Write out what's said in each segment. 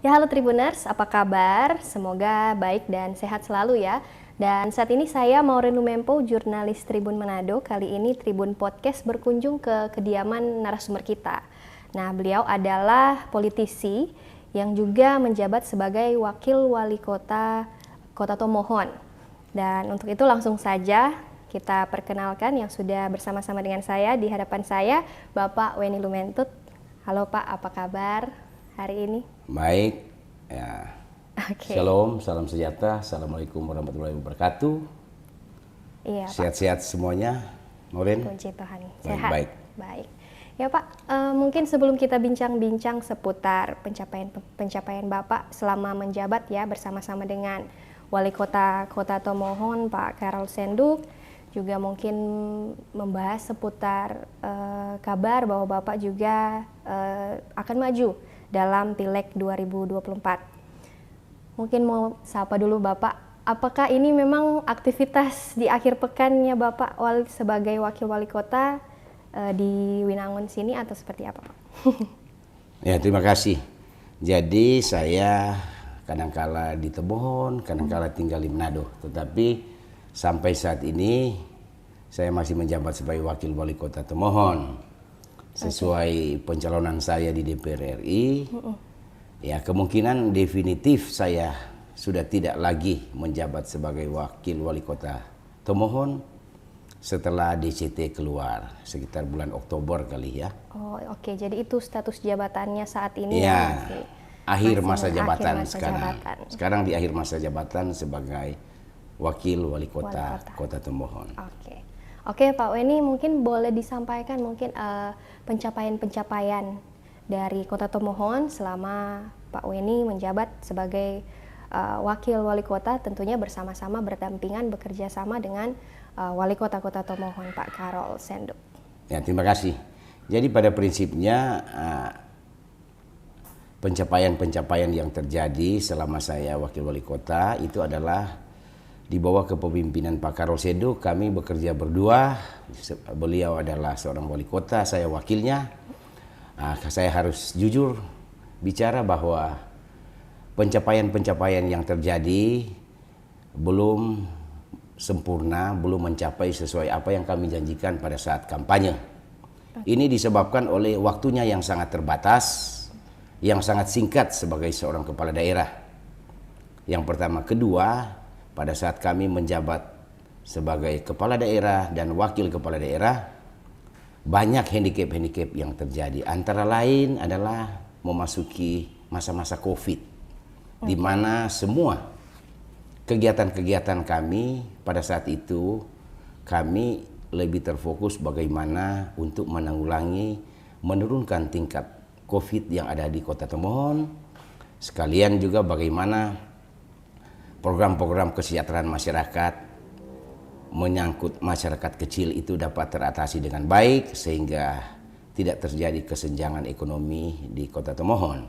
Ya, halo Tribuners, apa kabar? Semoga baik dan sehat selalu ya. Dan saat ini saya Maureen Lumempo, jurnalis Tribun Manado. Kali ini Tribun Podcast berkunjung ke kediaman narasumber kita. Nah, beliau adalah politisi yang juga menjabat sebagai Wakil Wali Kota Kota Tomohon. Dan untuk itu langsung saja kita perkenalkan yang sudah bersama-sama dengan saya di hadapan saya, Bapak Weni Lumentut. Halo Pak, apa kabar hari ini? Baik, ya. Okay. Shalom, salam sejahtera, assalamualaikum warahmatullahi wabarakatuh. Iya, sehat-sehat semuanya, Maureen. Puji Tuhan, Baik, sehat. baik. Ya Pak, mungkin sebelum kita bincang-bincang seputar pencapaian Bapak selama menjabat ya bersama-sama dengan Wali Kota Kota Tomohon, Pak Carol Senduk, juga mungkin membahas seputar kabar bahwa Bapak juga akan maju dalam Pileg 2024. Mungkin mau sapa dulu Bapak, apakah ini memang aktivitas di akhir pekannya Bapak sebagai Wakil Wali Kota di Winangun sini atau seperti apa Pak? Ya, terima kasih. Jadi saya kadangkala di Tomohon, kadangkala tinggal di Manado. Tetapi sampai saat ini saya masih menjabat sebagai Wakil Wali Kota Tomohon. Sesuai pencalonan saya di DPR RI, ya kemungkinan definitif saya sudah tidak lagi menjabat sebagai Wakil Wali Kota Tomohon setelah DCT keluar sekitar bulan Oktober kali ya. Oh oke, jadi itu status jabatannya saat ini ya? Akhir masa jabatan sekarang. Sekarang di akhir masa jabatan sebagai Wakil Wali Kota Kota Tomohon. Oke Pak Weni, mungkin boleh disampaikan mungkin pencapaian-pencapaian dari Kota Tomohon selama Pak Weni menjabat sebagai Wakil Wali Kota, tentunya bersama-sama berdampingan bekerja sama dengan Wali Kota Kota Tomohon Pak Carol Senduk. Ya, terima kasih. Jadi pada prinsipnya pencapaian-pencapaian yang terjadi selama saya Wakil Wali Kota itu adalah di bawah kepemimpinan Pak Carol Senduk. Kami bekerja berdua. Beliau adalah seorang wali kota, saya wakilnya. Saya harus jujur bicara bahwa pencapaian-pencapaian yang terjadi belum sempurna, belum mencapai sesuai apa yang kami janjikan pada saat kampanye. Ini disebabkan oleh waktunya yang sangat terbatas, yang sangat singkat sebagai seorang kepala daerah. Yang pertama. Kedua, pada saat kami menjabat sebagai kepala daerah dan wakil kepala daerah, banyak handicap yang terjadi. Antara lain adalah memasuki masa-masa COVID, di mana semua kegiatan-kegiatan kami pada saat itu kami lebih terfokus bagaimana untuk menurunkan tingkat COVID yang ada di Kota Tomohon, sekalian juga bagaimana program-program kesejahteraan masyarakat menyangkut masyarakat kecil itu dapat teratasi dengan baik sehingga tidak terjadi kesenjangan ekonomi di Kota Tomohon.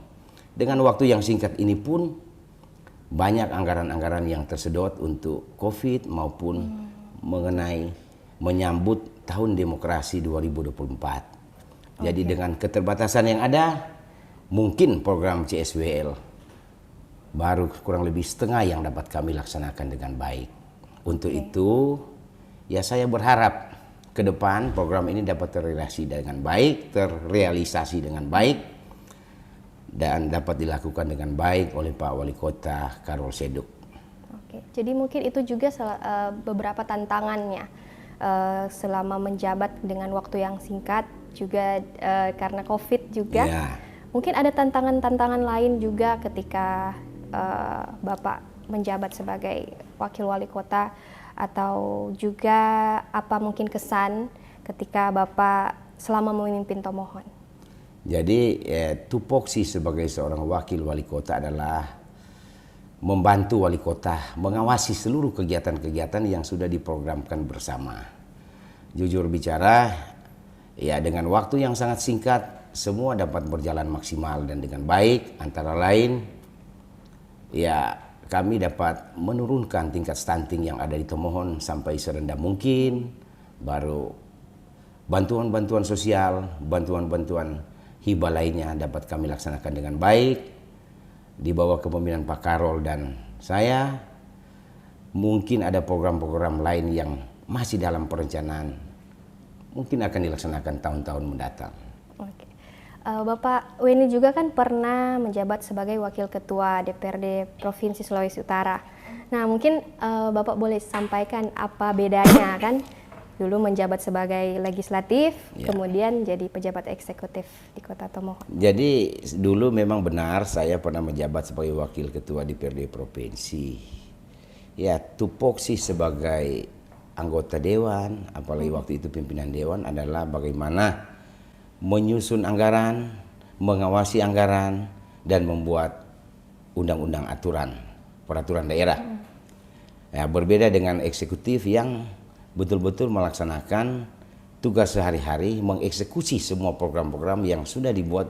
Dengan waktu yang singkat ini pun banyak anggaran-anggaran yang tersedot untuk COVID maupun mengenai menyambut tahun demokrasi 2024. Jadi dengan keterbatasan yang ada, mungkin program CSWL baru kurang lebih setengah yang dapat kami laksanakan dengan baik. Untuk itu, ya saya berharap ke depan program ini dapat terrealisasi dengan baik, dan dapat dilakukan dengan baik oleh Pak Wali Kota Carol Senduk. Jadi mungkin itu juga beberapa tantangannya selama menjabat dengan waktu yang singkat, juga karena COVID juga. Ya. Mungkin ada tantangan-tantangan lain juga ketika Bapak menjabat sebagai Wakil Wali Kota, atau juga apa mungkin kesan ketika Bapak selama memimpin Tomohon? Jadi tupoksi sebagai seorang Wakil Wali Kota adalah membantu Wali Kota mengawasi seluruh kegiatan-kegiatan yang sudah diprogramkan bersama. Jujur bicara, ya dengan waktu yang sangat singkat semua dapat berjalan maksimal dan dengan baik. Antara lain, ya kami dapat menurunkan tingkat stunting yang ada di Tomohon sampai serendah mungkin. Baru bantuan-bantuan sosial, bantuan-bantuan hibah lainnya dapat kami laksanakan dengan baik. di bawah kepemimpinan Pak Karol dan saya, mungkin ada program-program lain yang masih dalam perencanaan, mungkin akan dilaksanakan tahun-tahun mendatang. Oke. Bapak Weni juga kan pernah menjabat sebagai Wakil Ketua DPRD Provinsi Sulawesi Utara. Nah, mungkin Bapak boleh sampaikan apa bedanya kan dulu menjabat sebagai legislatif, kemudian jadi pejabat eksekutif di Kota Tomohon. Jadi dulu memang benar saya pernah menjabat sebagai Wakil Ketua DPRD Provinsi. Ya, tupoksi sebagai anggota dewan, apalagi waktu itu pimpinan dewan adalah bagaimana menyusun anggaran, mengawasi anggaran, dan membuat undang-undang peraturan daerah. Ya, berbeda dengan eksekutif yang betul-betul melaksanakan tugas sehari-hari, mengeksekusi semua program-program yang sudah dibuat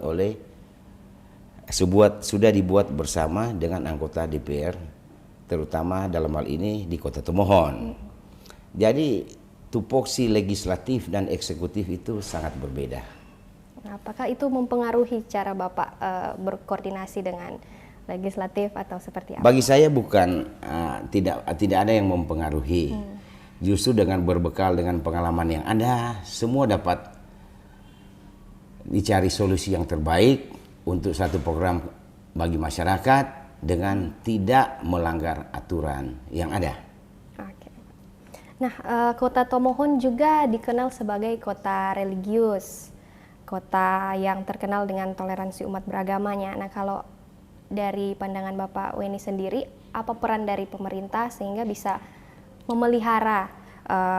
bersama dengan anggota DPR, terutama dalam hal ini di Kota Tomohon. Jadi tupoksi legislatif dan eksekutif itu sangat berbeda. Apakah itu mempengaruhi cara Bapak berkoordinasi dengan legislatif atau seperti apa? Bagi saya bukan tidak ada yang mempengaruhi. Justru dengan berbekal dengan pengalaman yang ada, semua dapat dicari solusi yang terbaik untuk satu program bagi masyarakat dengan tidak melanggar aturan yang ada. Oke. Nah, Kota Tomohon juga dikenal sebagai kota religius. Kota yang terkenal dengan toleransi umat beragamanya. Nah, kalau dari pandangan Bapak Weni sendiri, apa peran dari pemerintah sehingga bisa memelihara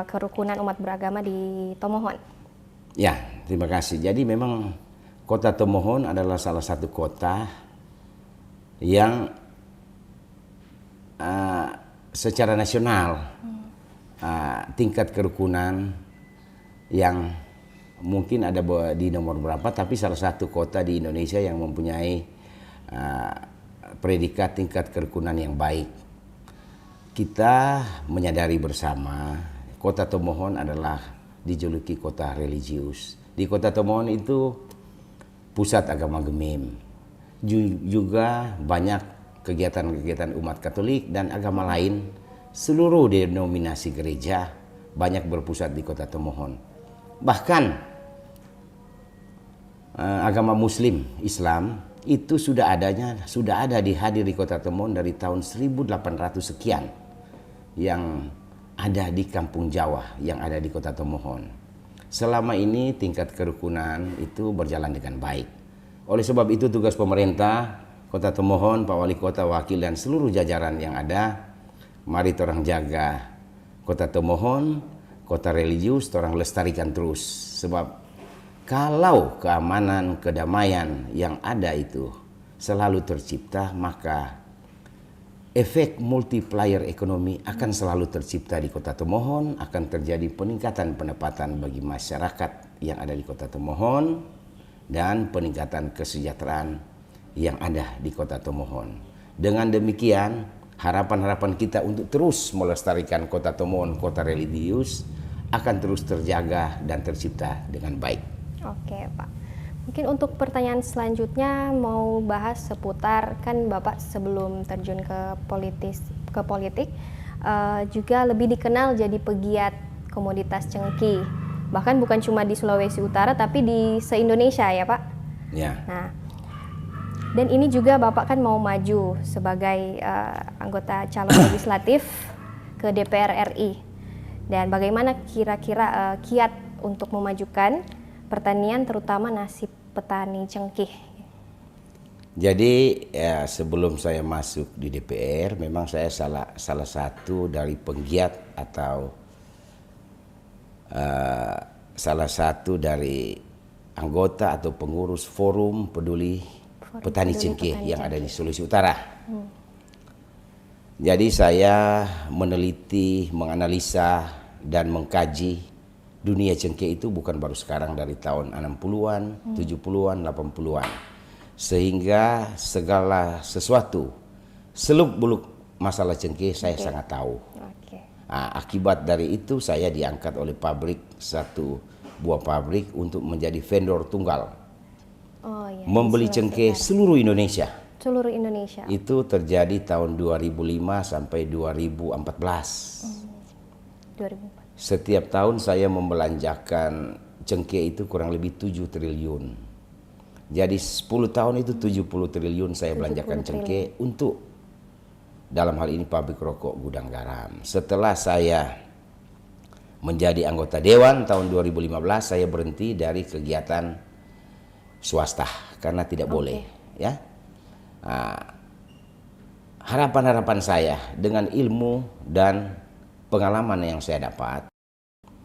kerukunan umat beragama di Tomohon? Ya, terima kasih. Jadi memang Kota Tomohon adalah salah satu kota yang secara nasional tingkat kerukunan yang mungkin ada di nomor berapa, tapi salah satu kota di Indonesia yang mempunyai predikat tingkat kerukunan yang baik. Kita menyadari bersama Kota Tomohon adalah dijuluki kota religius. Di Kota Tomohon itu pusat agama Gemim. Juga banyak kegiatan-kegiatan umat Katolik dan agama lain, seluruh denominasi gereja banyak berpusat di Kota Tomohon. Bahkan agama Muslim, Islam itu sudah ada dihadir di Kota Tomohon dari tahun 1800 sekian yang ada di Kampung Jawa yang ada di Kota Tomohon. Selama ini tingkat kerukunan itu berjalan dengan baik. Oleh sebab itu tugas pemerintah Kota Tomohon, Pak Wali Kota, Wakil dan seluruh jajaran yang ada, mari orang jaga Kota Tomohon, kota religius, orang lestarikan terus. Sebab kalau keamanan, kedamaian yang ada itu selalu tercipta, maka efek multiplier ekonomi akan selalu tercipta di Kota Tomohon, akan terjadi peningkatan pendapatan bagi masyarakat yang ada di Kota Tomohon, dan peningkatan kesejahteraan yang ada di Kota Tomohon. Dengan demikian, harapan-harapan kita untuk terus melestarikan Kota Tomohon, kota religius, akan terus terjaga dan tercipta dengan baik. Oke, Pak. Mungkin untuk pertanyaan selanjutnya mau bahas seputar, kan Bapak sebelum terjun ke politik juga lebih dikenal jadi pegiat komoditas cengkih. Bahkan bukan cuma di Sulawesi Utara tapi di se-Indonesia ya, Pak. Ya. Nah, dan ini juga Bapak kan mau maju sebagai anggota calon legislatif ke DPR RI. Dan bagaimana kira-kira kiat untuk memajukan pertanian terutama nasib petani cengkih? Jadi ya, sebelum saya masuk di DPR, memang saya salah satu dari penggiat atau salah satu dari anggota atau pengurus forum peduli petani cengkih yang ada di Sulawesi Utara. Jadi saya meneliti, menganalisa dan mengkaji dunia cengkeh itu bukan baru sekarang, dari tahun 60-an, 70-an, 80-an. Sehingga segala sesuatu, seluk-beluk masalah cengkeh saya sangat tahu. Nah, akibat dari itu saya diangkat oleh satu buah pabrik untuk menjadi vendor tunggal. Membeli cengkeh seluruh Indonesia. Seluruh Indonesia. Itu terjadi tahun 2005 sampai 2014. 2004. Setiap tahun saya membelanjakan cengkeh itu kurang lebih 7 triliun. Jadi 10 tahun itu 70 triliun saya 70 belanjakan triliun. cengkeh untuk dalam hal ini pabrik rokok Gudang Garam. Setelah saya menjadi anggota dewan tahun 2015, saya berhenti dari kegiatan swasta karena tidak boleh, ya. Harapan-harapan saya dengan ilmu dan pengalaman yang saya dapat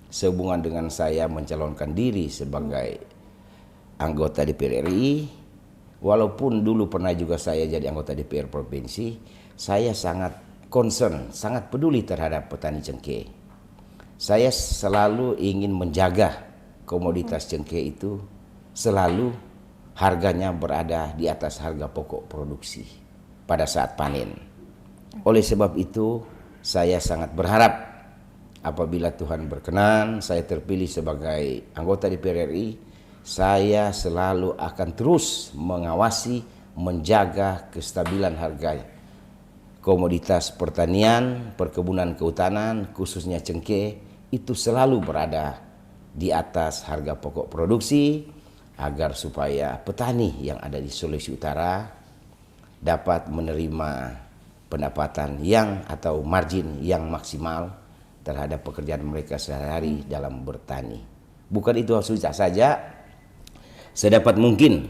sehubungan dengan saya mencalonkan diri sebagai anggota DPR RI, walaupun dulu pernah juga saya jadi anggota DPR provinsi, saya sangat concern, sangat peduli terhadap petani cengkeh. Saya selalu ingin menjaga komoditas cengkeh itu selalu harganya berada di atas harga pokok produksi pada saat panen. Oleh sebab itu, saya sangat berharap apabila Tuhan berkenan saya terpilih sebagai anggota DPR RI, saya selalu akan terus mengawasi, menjaga kestabilan harga komoditas pertanian, perkebunan kehutanan, khususnya cengkeh, itu selalu berada di atas harga pokok produksi agar supaya petani yang ada di Sulawesi Utara dapat menerima pendapatan yang atau margin yang maksimal terhadap pekerjaan mereka sehari-hari dalam bertani. Bukan itu susah saja, sedapat mungkin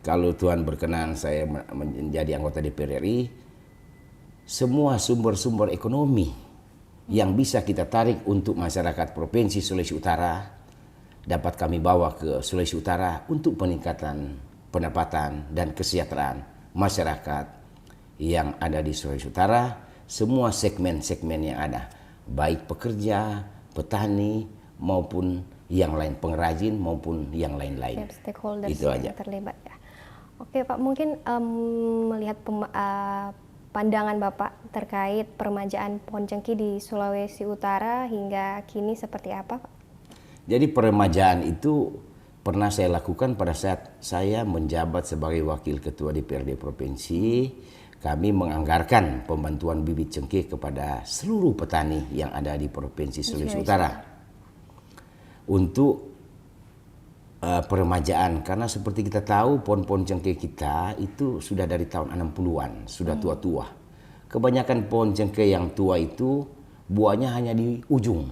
kalau Tuhan berkenan saya menjadi anggota DPR RI, semua sumber-sumber ekonomi yang bisa kita tarik untuk masyarakat Provinsi Sulawesi Utara dapat kami bawa ke Sulawesi Utara untuk peningkatan pendapatan dan kesejahteraan masyarakat yang ada di Sulawesi Utara, semua segmen-segmen yang ada, baik pekerja, petani maupun yang lain, pengrajin maupun yang lain-lain. Stakeholders Itu yang aja. terlibat ya. Oke Pak, mungkin melihat pandangan Bapak terkait peremajaan pohon cengkeh di Sulawesi Utara hingga kini seperti apa Pak? Jadi peremajaan itu pernah saya lakukan pada saat saya menjabat sebagai Wakil Ketua DPRD Provinsi. Kami menganggarkan pembantuan bibit cengkeh kepada seluruh petani yang ada di Provinsi Sulawesi Utara untuk peremajaan, karena seperti kita tahu pohon-pohon cengkeh kita itu sudah dari tahun 60-an, sudah tua-tua. Kebanyakan pohon cengkeh yang tua itu buahnya hanya di ujung.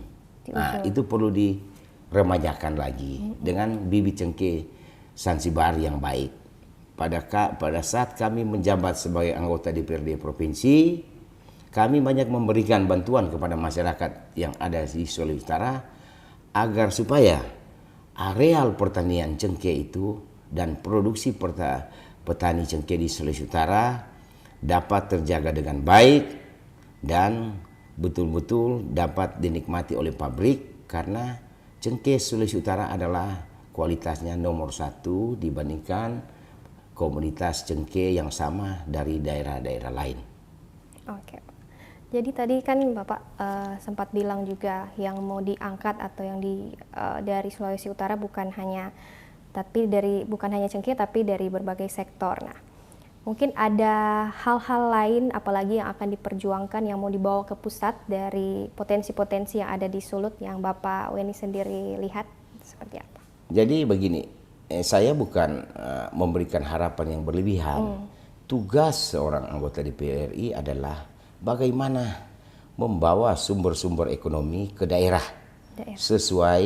Nah, itu perlu diremajakan lagi dengan bibit cengkeh Sansibar yang baik. Pada saat kami menjabat sebagai anggota DPRD Provinsi, kami banyak memberikan bantuan kepada masyarakat yang ada di Sulawesi Utara agar supaya areal pertanian cengkeh itu dan produksi petani cengkeh di Sulawesi Utara dapat terjaga dengan baik dan betul-betul dapat dinikmati oleh pabrik, karena cengkeh Sulawesi Utara adalah kualitasnya nomor 1 dibandingkan komoditas cengkeh yang sama dari daerah-daerah lain. Oke. Jadi tadi kan Bapak sempat bilang juga yang mau diangkat atau yang dari Sulawesi Utara bukan hanya cengkeh tapi dari berbagai sektor. Nah, mungkin ada hal-hal lain apalagi yang akan diperjuangkan yang mau dibawa ke pusat dari potensi-potensi yang ada di Sulut yang Bapak Weni sendiri lihat seperti apa? Jadi begini, saya bukan memberikan harapan yang berlebihan. Tugas seorang anggota DPR RI adalah bagaimana membawa sumber-sumber ekonomi ke daerah sesuai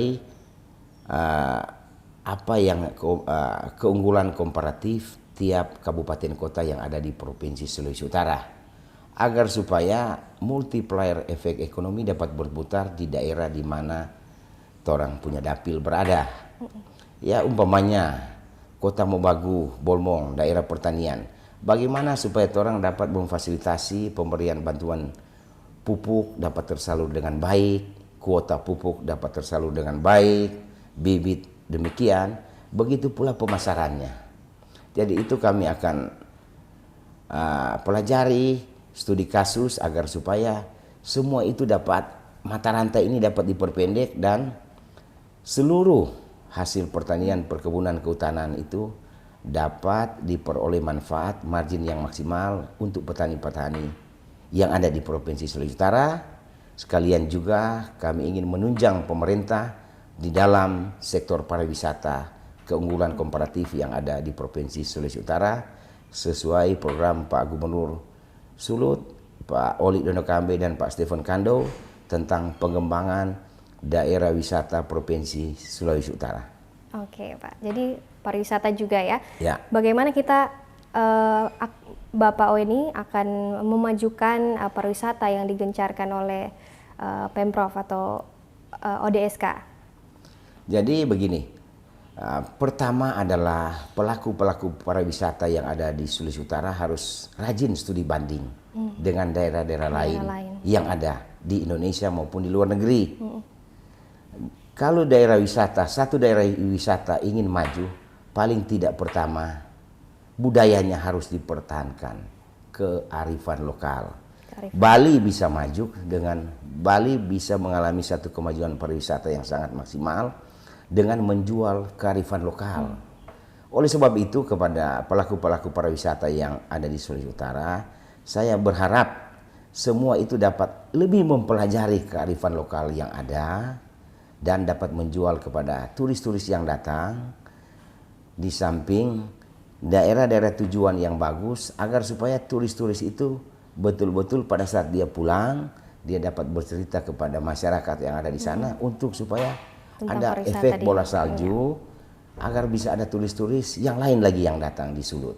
apa yang keunggulan komparatif tiap kabupaten kota yang ada di Provinsi Sulawesi Utara, agar supaya multiplier efek ekonomi dapat berputar di daerah di mana orang punya dapil berada. Ya, umpamanya Kota Mobagu, Bolmong, daerah pertanian. Bagaimana supaya orang dapat memfasilitasi pemberian bantuan pupuk dapat tersalur dengan baik, kuota pupuk dapat tersalur dengan baik, bibit demikian, begitu pula pemasarannya. Jadi itu kami akan pelajari, studi kasus agar supaya semua itu dapat, mata rantai ini dapat diperpendek dan seluruh hasil pertanian perkebunan kehutanan itu dapat diperoleh manfaat margin yang maksimal untuk petani-petani yang ada di Provinsi Sulawesi Utara. Sekalian juga kami ingin menunjang pemerintah di dalam sektor pariwisata keunggulan komparatif yang ada di Provinsi Sulawesi Utara sesuai program Pak Gubernur Sulut, Pak Oli Dono Kambe dan Pak Stephen Kando tentang pengembangan daerah wisata Provinsi Sulawesi Utara. Oke Pak, jadi pariwisata juga ya. Ya. Bagaimana kita Bapak Weni akan memajukan pariwisata yang digencarkan oleh Pemprov atau ODSK? Jadi begini, pertama adalah pelaku-pelaku pariwisata yang ada di Sulawesi Utara harus rajin studi banding dengan daerah-daerah lain yang ada di Indonesia maupun di luar negeri. Kalau daerah wisata, satu daerah wisata ingin maju, paling tidak pertama budayanya harus dipertahankan, kearifan lokal. Bali bisa maju dengan Bali bisa mengalami satu kemajuan pariwisata yang sangat maksimal dengan menjual kearifan lokal. Oleh sebab itu kepada pelaku-pelaku pariwisata yang ada di Sulawesi Utara, saya berharap semua itu dapat lebih mempelajari kearifan lokal yang ada dan dapat menjual kepada turis-turis yang datang, di samping daerah-daerah tujuan yang bagus agar supaya turis-turis itu betul-betul pada saat dia pulang dia dapat bercerita kepada masyarakat yang ada di sana untuk supaya ada efek bola salju agar bisa ada turis-turis yang lain lagi yang datang di Sulut.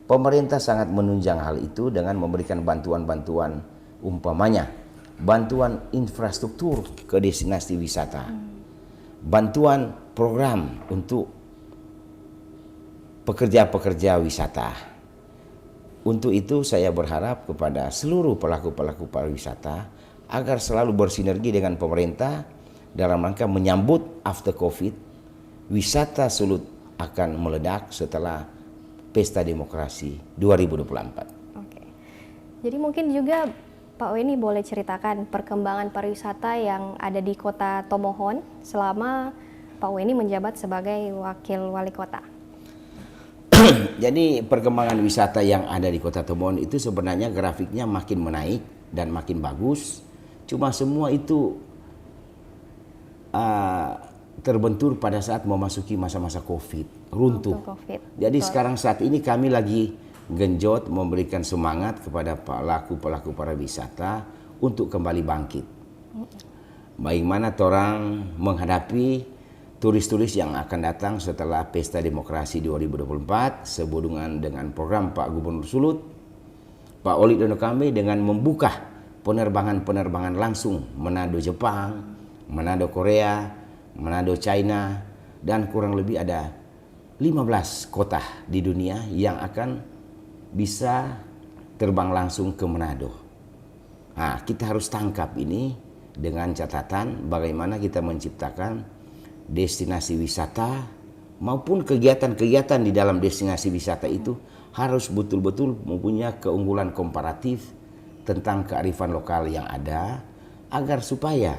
Pemerintah sangat menunjang hal itu dengan memberikan bantuan-bantuan, umpamanya bantuan infrastruktur ke destinasi wisata, bantuan program untuk pekerja-pekerja wisata. Untuk itu saya berharap kepada seluruh pelaku-pelaku pariwisata agar selalu bersinergi dengan pemerintah dalam rangka menyambut after COVID, wisata Sulut akan meledak setelah Pesta Demokrasi 2024. Oke. Jadi mungkin juga Pak Weni boleh ceritakan perkembangan pariwisata yang ada di Kota Tomohon selama Pak Weni menjabat sebagai Wakil Wali Kota. Jadi perkembangan wisata yang ada di Kota Tomohon itu sebenarnya grafiknya makin menaik dan makin bagus. Cuma semua itu terbentur pada saat memasuki masa-masa COVID, runtuh. Jadi sekarang saat ini kami lagi genjot memberikan semangat kepada pelaku-pelaku pariwisata untuk kembali bangkit. Bagaimana orang menghadapi turis-turis yang akan datang setelah Pesta Demokrasi 2024 sehubungan dengan program Pak Gubernur Sulut, Pak Oli Dono Kambe dengan membuka penerbangan-penerbangan langsung Manado Jepang, Manado Korea, Manado China, dan kurang lebih ada 15 kota di dunia yang akan bisa terbang langsung ke Manado. Nah, kita harus tangkap ini dengan catatan bagaimana kita menciptakan destinasi wisata maupun kegiatan-kegiatan di dalam destinasi wisata itu harus betul-betul mempunyai keunggulan komparatif tentang kearifan lokal yang ada agar supaya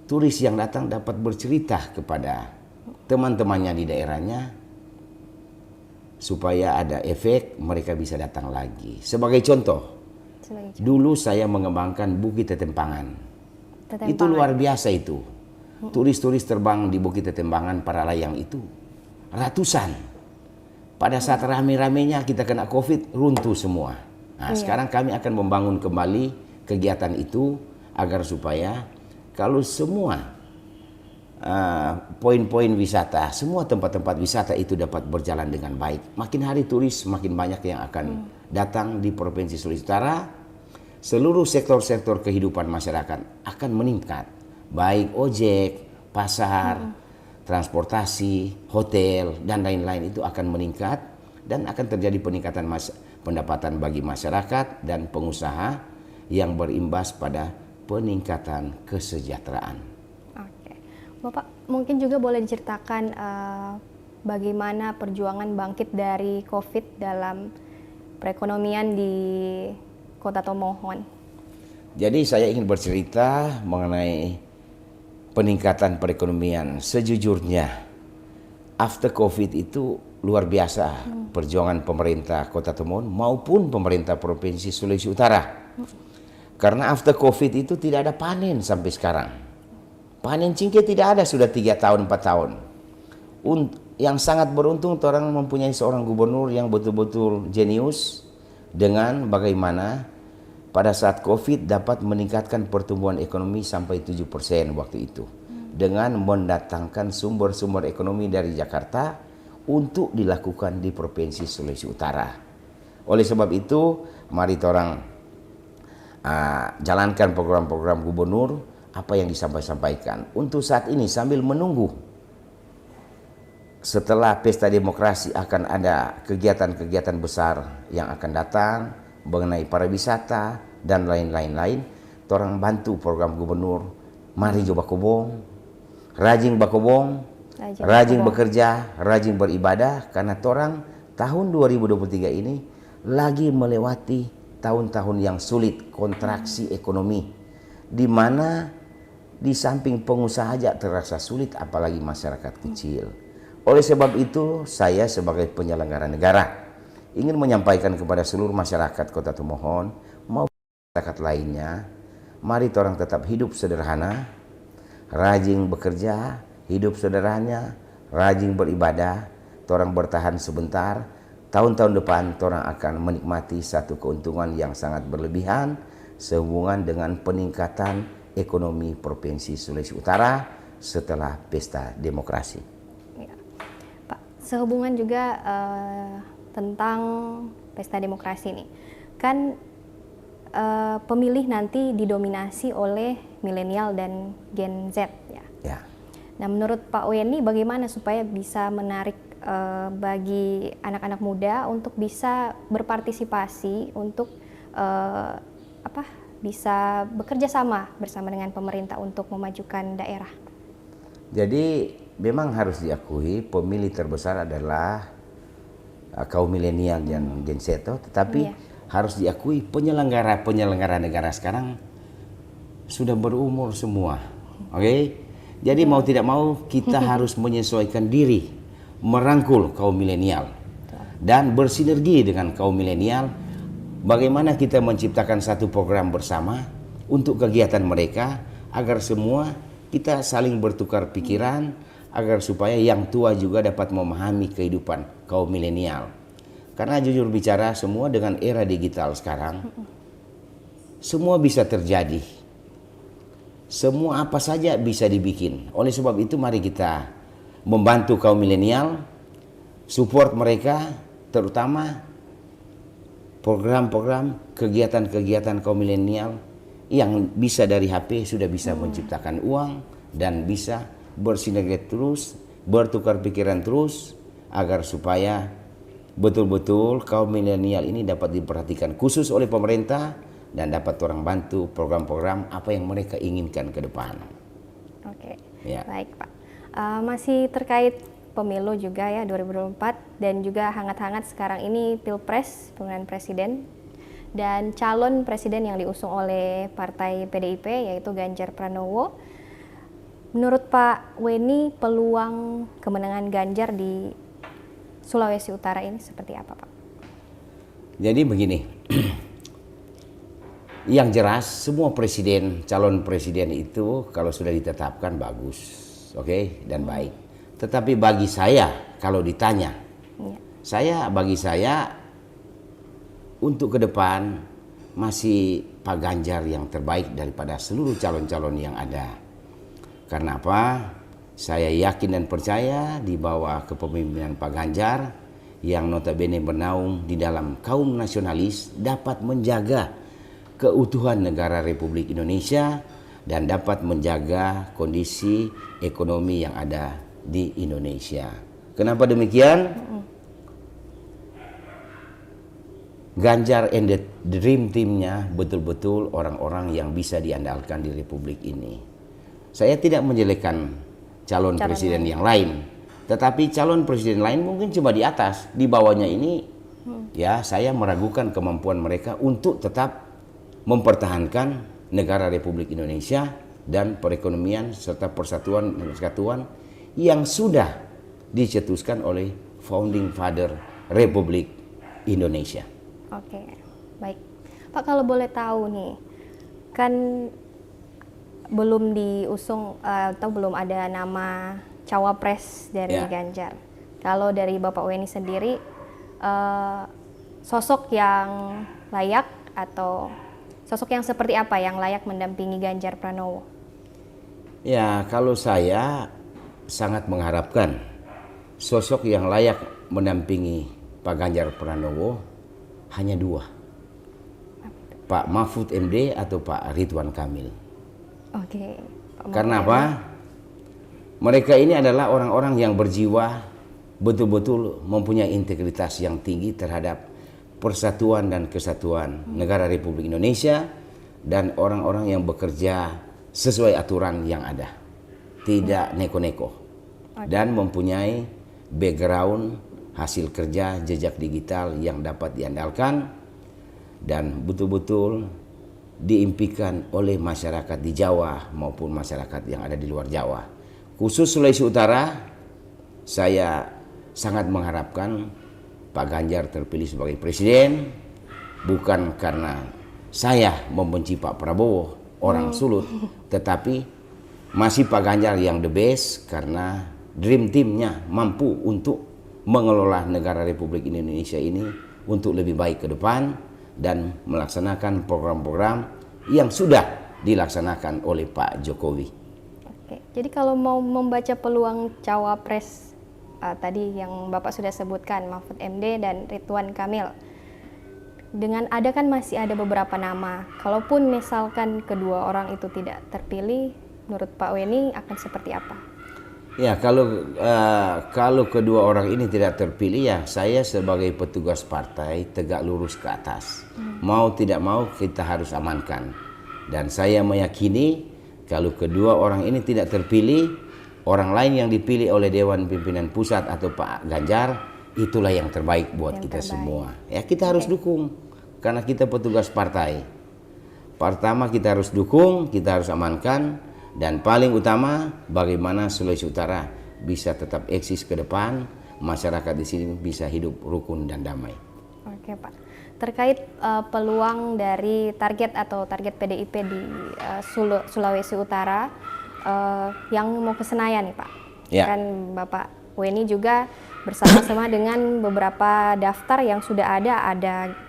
turis yang datang dapat bercerita kepada teman-temannya di daerahnya supaya ada efek mereka bisa datang lagi. Sebagai contoh, dulu saya mengembangkan Bukit Tetempangan. Itu luar biasa itu. Turis-turis terbang di Bukit Tetempangan para layang itu ratusan. Pada saat rame-ramenya kita kena COVID, runtuh semua. Nah, sekarang kami akan membangun kembali kegiatan itu agar supaya kalau semua poin-poin wisata, semua tempat-tempat wisata itu dapat berjalan dengan baik. Makin hari turis makin banyak yang akan datang di Provinsi Sulawesi Utara. Seluruh sektor-sektor kehidupan masyarakat akan meningkat. Baik ojek, pasar, transportasi, hotel, dan lain-lain itu akan meningkat. Dan akan terjadi peningkatan pendapatan bagi masyarakat dan pengusaha yang berimbas pada peningkatan kesejahteraan. Bapak mungkin juga boleh diceritakan bagaimana perjuangan bangkit dari COVID dalam perekonomian di Kota Tomohon. Jadi saya ingin bercerita mengenai peningkatan perekonomian. Sejujurnya after COVID itu luar biasa perjuangan pemerintah Kota Tomohon maupun pemerintah Provinsi Sulawesi Utara. Karena after COVID itu tidak ada panen sampai sekarang. Panen cingkeh tidak ada sudah 3 tahun 4 tahun. Yang sangat beruntung orang mempunyai seorang gubernur yang betul-betul jenius dengan bagaimana pada saat COVID dapat meningkatkan pertumbuhan ekonomi sampai 7% waktu itu. Dengan mendatangkan sumber-sumber ekonomi dari Jakarta untuk dilakukan di Provinsi Sulawesi Utara. Oleh sebab itu, mari orang jalankan program-program gubernur apa yang disampaikan. Untuk saat ini sambil menunggu setelah pesta demokrasi akan ada kegiatan-kegiatan besar yang akan datang mengenai pariwisata dan lain-lain. Orang bantu program gubernur. Mari coba kobong, rajin bakobong, rajin bekerja, rajin beribadah, karena orang tahun 2023 ini lagi melewati tahun-tahun yang sulit, kontraksi ekonomi, di mana di samping pengusaha aja terasa sulit, apalagi masyarakat kecil. Oleh sebab itu, saya sebagai penyelenggara negara ingin menyampaikan kepada seluruh masyarakat Kota Tomohon maupun masyarakat lainnya, mari orang tetap hidup sederhana, rajin bekerja, hidup sederhana, rajin beribadah, orang bertahan sebentar. Tahun-tahun depan orang akan menikmati satu keuntungan yang sangat berlebihan sehubungan dengan peningkatan ekonomi Provinsi Sulawesi Utara setelah pesta demokrasi. Ya. Pak, sehubungan juga tentang pesta demokrasi nih, kan pemilih nanti didominasi oleh milenial dan Gen Z ya. Ya. Nah, menurut Pak Weni bagaimana supaya bisa menarik bagi anak-anak muda untuk bisa berpartisipasi untuk bisa bekerja sama bersama dengan pemerintah untuk memajukan daerah? Jadi memang harus diakui pemilih terbesar adalah kaum milenial dan Gen Z, tetapi harus diakui penyelenggara negara sekarang sudah berumur semua. Oke? Jadi mau tidak mau kita harus menyesuaikan diri, merangkul kaum milenial dan bersinergi dengan kaum milenial. Bagaimana kita menciptakan satu program bersama untuk kegiatan mereka agar semua kita saling bertukar pikiran agar supaya yang tua juga dapat memahami kehidupan kaum milenial. Karena jujur bicara semua dengan era digital sekarang semua bisa terjadi. Semua apa saja bisa dibikin. Oleh sebab itu mari kita membantu kaum milenial, support mereka, terutama program-program kegiatan-kegiatan kaum milenial yang bisa dari HP sudah bisa menciptakan uang dan bisa bersinergi terus, bertukar pikiran terus agar supaya betul-betul kaum milenial ini dapat diperhatikan khusus oleh pemerintah dan dapat orang bantu program-program apa yang mereka inginkan ke depan. Oke, Ya. baik Pak. Masih terkait pemilu juga ya 2024 dan juga hangat-hangat sekarang ini Pilpres pemilihan presiden dan calon presiden yang diusung oleh partai PDIP yaitu Ganjar Pranowo. Menurut Pak Weni peluang kemenangan Ganjar di Sulawesi Utara ini seperti apa Pak? Jadi begini, yang jelas semua presiden, calon presiden itu kalau sudah ditetapkan bagus, oke, dan baik. Tetapi bagi saya, kalau ditanya, bagi saya untuk ke depan masih Pak Ganjar yang terbaik daripada seluruh calon-calon yang ada. Karena apa? Saya yakin dan percaya di bawah kepemimpinan Pak Ganjar yang notabene bernaung di dalam kaum nasionalis dapat menjaga keutuhan negara Republik Indonesia dan dapat menjaga kondisi ekonomi yang ada di Indonesia. Kenapa demikian? Ganjar and the Dream Team-nya betul-betul orang-orang yang bisa diandalkan di Republik ini. Saya tidak menjelekkan calon presiden yang lain, tetapi calon presiden lain mungkin cuma di atas, di bawahnya ini ya saya meragukan kemampuan mereka untuk tetap mempertahankan negara Republik Indonesia dan perekonomian serta persatuan dan kesatuan yang sudah dicetuskan oleh Founding Father Republik Indonesia. Oke, baik. Pak, kalau boleh tahu nih, kan belum diusung atau belum ada nama cawapres dari Ya. Ganjar. Kalau dari Bapak Weni sendiri, sosok yang layak atau sosok yang seperti apa yang layak mendampingi Ganjar Pranowo? Ya, kalau saya sangat mengharapkan sosok yang layak mendampingi Pak Ganjar Pranowo hanya dua, Pak Mahfud MD atau Pak Ridwan Kamil. Oke. Pak Karena Mahfud apa? Mereka ini adalah orang-orang yang berjiwa betul-betul mempunyai integritas yang tinggi terhadap persatuan dan kesatuan negara Republik Indonesia dan orang-orang yang bekerja sesuai aturan yang ada, tidak neko-neko, dan mempunyai background hasil kerja jejak digital yang dapat diandalkan dan betul-betul diimpikan oleh masyarakat di Jawa maupun masyarakat yang ada di luar Jawa. Khusus Sulawesi Utara, saya sangat mengharapkan Pak Ganjar terpilih sebagai presiden, bukan karena saya membenci Pak Prabowo, orang Sulut, tetapi masih Pak Ganjar yang the best karena dream team-nya mampu untuk mengelola negara Republik Indonesia ini untuk lebih baik ke depan dan melaksanakan program-program yang sudah dilaksanakan oleh Pak Jokowi. Oke, jadi kalau mau membaca peluang cawapres tadi yang Bapak sudah sebutkan, Mahfud MD dan Ridwan Kamil, dengan ada kan masih ada beberapa nama. Kalaupun misalkan kedua orang itu tidak terpilih, menurut Pak Weni akan seperti apa? Ya, kalau kedua orang ini tidak terpilih, ya saya sebagai petugas partai tegak lurus ke atas. Mau tidak mau kita harus amankan. Dan saya meyakini kalau kedua orang ini tidak terpilih, orang lain yang dipilih oleh Dewan Pimpinan Pusat atau Pak Ganjar, itulah yang terbaik buat Yang kita terbaik. semua. Ya, kita harus dukung karena kita petugas partai. Pertama kita harus dukung, kita harus amankan. Dan paling utama, bagaimana Sulawesi Utara bisa tetap eksis ke depan, masyarakat di sini bisa hidup rukun dan damai. Oke Pak, terkait peluang dari target PDIP di Sulawesi Utara yang mau ke Senayan nih Pak. Ya. Kan Bapak Weni juga bersama-sama dengan beberapa daftar yang sudah ada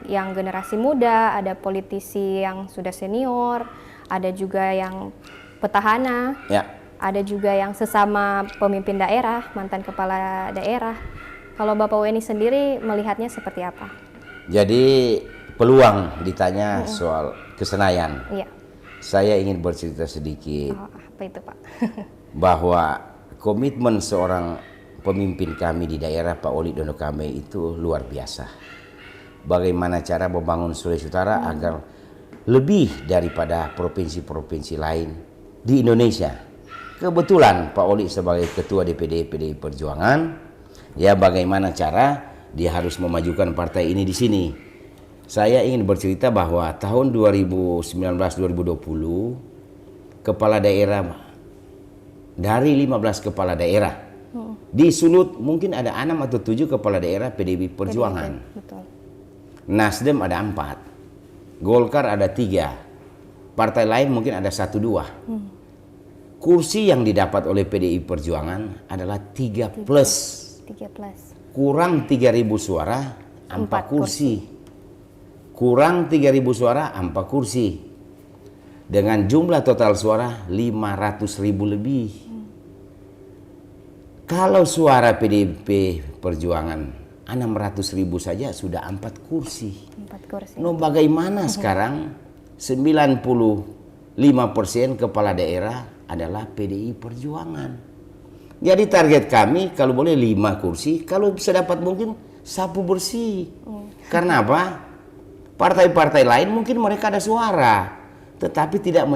yang generasi muda, ada politisi yang sudah senior, ada juga yang petahana, Ya. ada juga yang sesama pemimpin daerah, mantan kepala daerah. Kalau Bapak Weni sendiri melihatnya seperti apa? Jadi peluang ditanya soal ke Senayan. Iya. Saya ingin bercerita sedikit Oh, apa itu Pak? bahwa komitmen seorang pemimpin kami di daerah, Pak Oli Dono Kame, itu luar biasa. Bagaimana cara membangun Sulawesi Utara agar lebih daripada provinsi-provinsi lain di Indonesia. Kebetulan Pak Oli sebagai Ketua DPD PDI Perjuangan, ya bagaimana cara dia harus memajukan partai ini di sini. Saya ingin bercerita bahwa tahun 2019-2020 kepala daerah dari 15 kepala daerah di Sulut mungkin ada 6 atau 7 kepala daerah PDI Perjuangan. Betul. Nasdem ada 4, Golkar ada 3, partai lain mungkin ada 1-2. Kursi yang didapat oleh PDI Perjuangan adalah 3 plus. 13. Kurang 3.000 suara, 4 kursi. Kurang 3.000 suara, 4 kursi. Dengan jumlah total suara 500.000 lebih. Kalau suara PDIP Perjuangan 600.000 saja sudah 4 kursi. 4 kursi. No, bagaimana sekarang 95% kepala daerah adalah PDI Perjuangan. Jadi target kami kalau boleh 5 kursi, kalau bisa dapat mungkin sapu bersih. Karena apa? Partai-partai lain mungkin mereka ada suara, tetapi tidak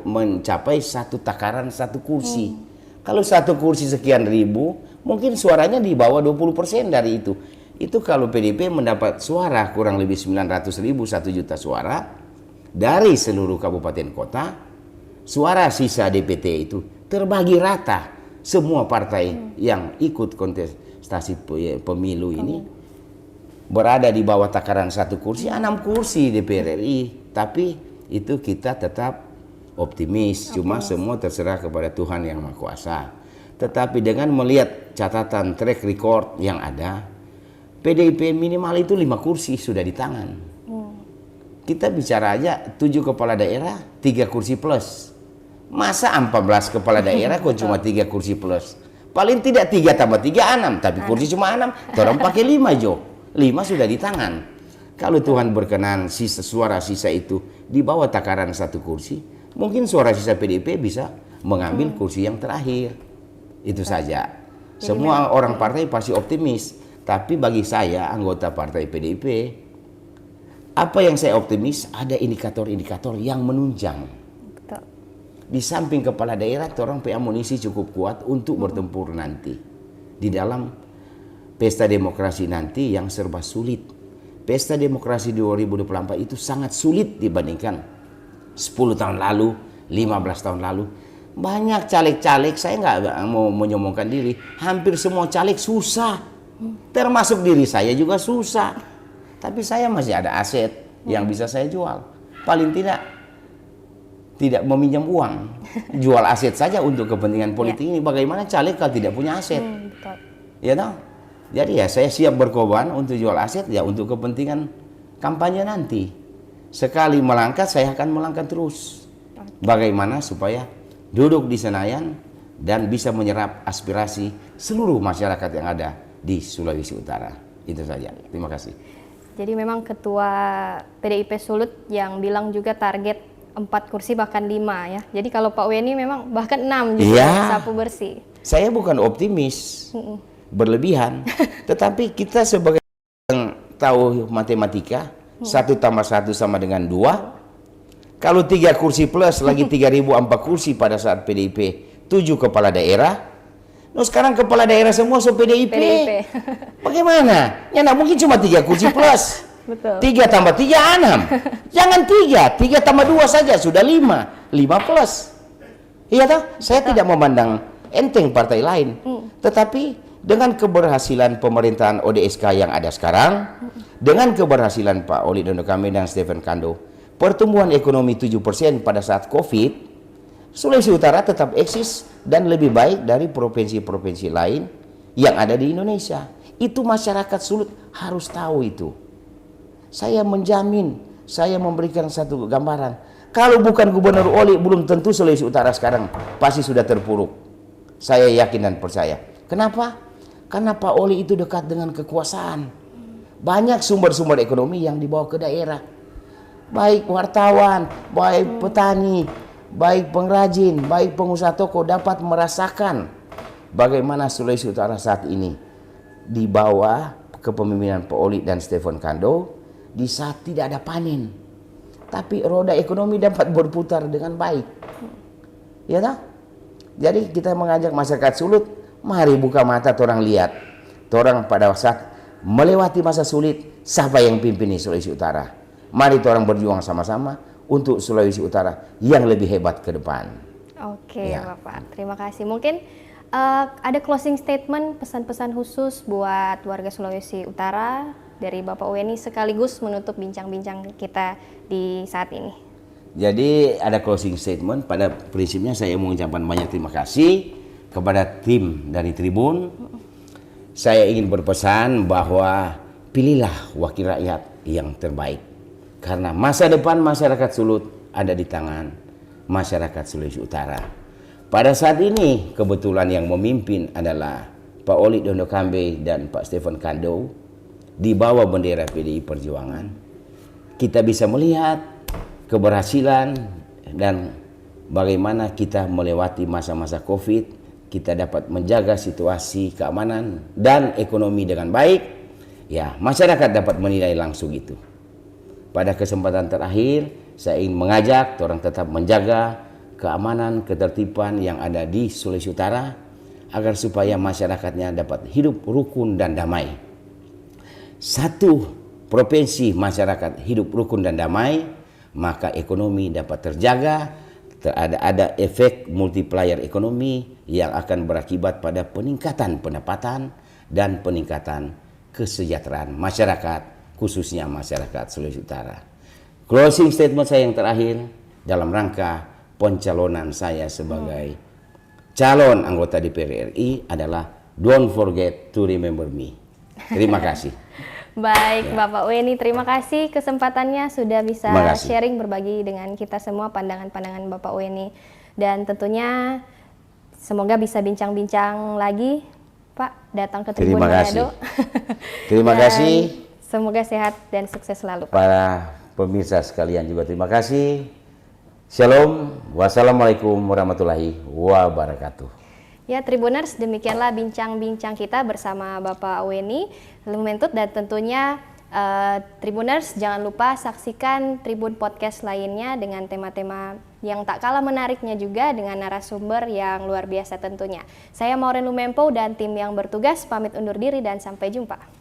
mencapai satu takaran 1 kursi. Kalau 1 kursi sekian ribu, mungkin suaranya di bawah 20% dari itu. Itu kalau PDIP mendapat suara kurang lebih 900.000, 1 juta suara dari seluruh kabupaten kota, suara sisa DPT itu terbagi rata semua partai yang ikut kontestasi pemilu ini berada di bawah takaran 1 kursi, 6 kursi DPR RI. Tapi itu kita tetap optimis. Cuma semua terserah kepada Tuhan Yang Maha Kuasa. Tetapi dengan melihat catatan track record yang ada, PDIP minimal itu 5 kursi sudah di tangan. Kita bicara aja 7 kepala daerah, 3 kursi plus. Masa 14 kepala daerah kok cuma 3 kursi plus? Paling tidak 3 tambah 3, 6. Tapi kursi cuma 6. Orang pakai 5 Jo. 5 sudah di tangan. Kalau Tuhan berkenan suara sisa itu di bawah takaran 1 kursi, mungkin suara sisa PDIP bisa mengambil kursi yang terakhir. Itu saja. Semua orang partai pasti optimis. Tapi bagi saya anggota partai PDIP, apa yang saya optimis, ada indikator-indikator yang menunjang. Di samping kepala daerah, orang punya amunisi cukup kuat untuk bertempur nanti. Di dalam pesta demokrasi nanti yang serba sulit. Pesta demokrasi 2024 itu sangat sulit dibandingkan 10 tahun lalu, 15 tahun lalu. Banyak caleg-caleg, saya nggak mau menyombongkan diri, hampir semua caleg susah. Termasuk diri saya juga susah. Tapi saya masih ada aset yang bisa saya jual. Paling tidak meminjam uang, jual aset saja untuk kepentingan politik ini. Bagaimana caleg kalau tidak punya aset? Ya toh? Jadi ya saya siap berkorban untuk jual aset ya untuk kepentingan kampanye nanti. Sekali melangkah saya akan melangkah terus. Bagaimana supaya duduk di Senayan dan bisa menyerap aspirasi seluruh masyarakat yang ada di Sulawesi Utara. Itu saja. Terima kasih. Jadi memang Ketua PDIP Sulut yang bilang juga target 4 kursi bahkan 5 ya. Jadi kalau Pak Weni memang bahkan 6 juga sapu bersih. Saya bukan optimis berlebihan, tetapi kita sebagai yang tahu matematika, 1 tambah 1 sama dengan 2. Kalau 3 kursi plus lagi 3.004 kursi pada saat PDIP 7 kepala daerah. Nah sekarang kepala daerah semua PDIP. Bagaimana? Ya nggak mungkin cuma 3 kursi plus. Betul. 3 tambah 3, 6. Jangan 3 tambah 2 saja sudah 5 plus. Iya toh? Saya tidak memandang enteng partai lain. Tetapi dengan keberhasilan pemerintahan ODSK yang ada sekarang, dengan keberhasilan Pak Oli Dondo Kambe dan Stephen Kando, pertumbuhan ekonomi 7% pada saat Covid, Sulawesi Utara tetap eksis dan lebih baik dari provinsi-provinsi lain yang ada di Indonesia. Itu masyarakat Sulut harus tahu itu. Saya menjamin, saya memberikan satu gambaran. Kalau bukan Gubernur Oli, belum tentu Sulawesi Utara sekarang pasti sudah terpuruk. Saya yakin dan percaya. Kenapa? Karena Pak Oli itu dekat dengan kekuasaan. Banyak sumber-sumber ekonomi yang dibawa ke daerah. Baik wartawan, baik petani, baik pengrajin, baik pengusaha toko dapat merasakan bagaimana Sulawesi Utara saat ini di bawah kepemimpinan Pak Oli dan Stephen Kando. Di saat tidak ada panen, tapi roda ekonomi dapat berputar dengan baik, ya toh? Jadi kita mengajak masyarakat Sulut, mari buka mata, orang lihat, orang pada saat melewati masa sulit, siapa yang pimpin di Sulawesi Utara? Mari orang berjuang sama-sama untuk Sulawesi Utara yang lebih hebat ke depan. Oke, Bapak, terima kasih. Mungkin ada closing statement, pesan-pesan khusus buat warga Sulawesi Utara dari Bapak Weni sekaligus menutup bincang-bincang kita di saat ini. Jadi ada closing statement. Pada prinsipnya saya mengucapkan banyak terima kasih kepada tim dari Tribun. Saya ingin berpesan bahwa pilihlah wakil rakyat yang terbaik. Karena masa depan masyarakat Sulut ada di tangan masyarakat Sulawesi Utara. Pada saat ini kebetulan yang memimpin adalah Pak Oli Dondo Kambe dan Pak Stephen Kando. Di bawah bendera PDI Perjuangan, kita bisa melihat keberhasilan dan bagaimana kita melewati masa-masa Covid, kita dapat menjaga situasi keamanan dan ekonomi dengan baik. Ya, masyarakat dapat menilai langsung itu. Pada kesempatan terakhir, saya ingin mengajak orang tetap menjaga keamanan, ketertiban yang ada di Sulawesi Utara agar supaya masyarakatnya dapat hidup rukun dan damai. Satu provinsi masyarakat hidup rukun dan damai, maka ekonomi dapat terjaga, ada efek multiplier ekonomi yang akan berakibat pada peningkatan pendapatan dan peningkatan kesejahteraan masyarakat, khususnya masyarakat Sulawesi Utara. Closing statement saya yang terakhir dalam rangka pencalonan saya sebagai calon anggota DPR RI adalah don't forget to remember me. Terima kasih. Baik, Bapak Weni, terima kasih kesempatannya sudah bisa sharing berbagi dengan kita semua pandangan-pandangan Bapak Weni. Dan tentunya semoga bisa bincang-bincang lagi, Pak, datang ke Tribun Manado. Terima kasih. Semoga sehat dan sukses selalu, Pak. Para pemirsa sekalian juga terima kasih. Shalom. Wassalamualaikum warahmatullahi wabarakatuh. Ya, Tribuners, demikianlah bincang-bincang kita bersama Bapak Weni Lumentut, dan tentunya Tribuners jangan lupa saksikan Tribun Podcast lainnya dengan tema-tema yang tak kalah menariknya juga dengan narasumber yang luar biasa tentunya. Saya Maureen Lumempo dan tim yang bertugas pamit undur diri dan sampai jumpa.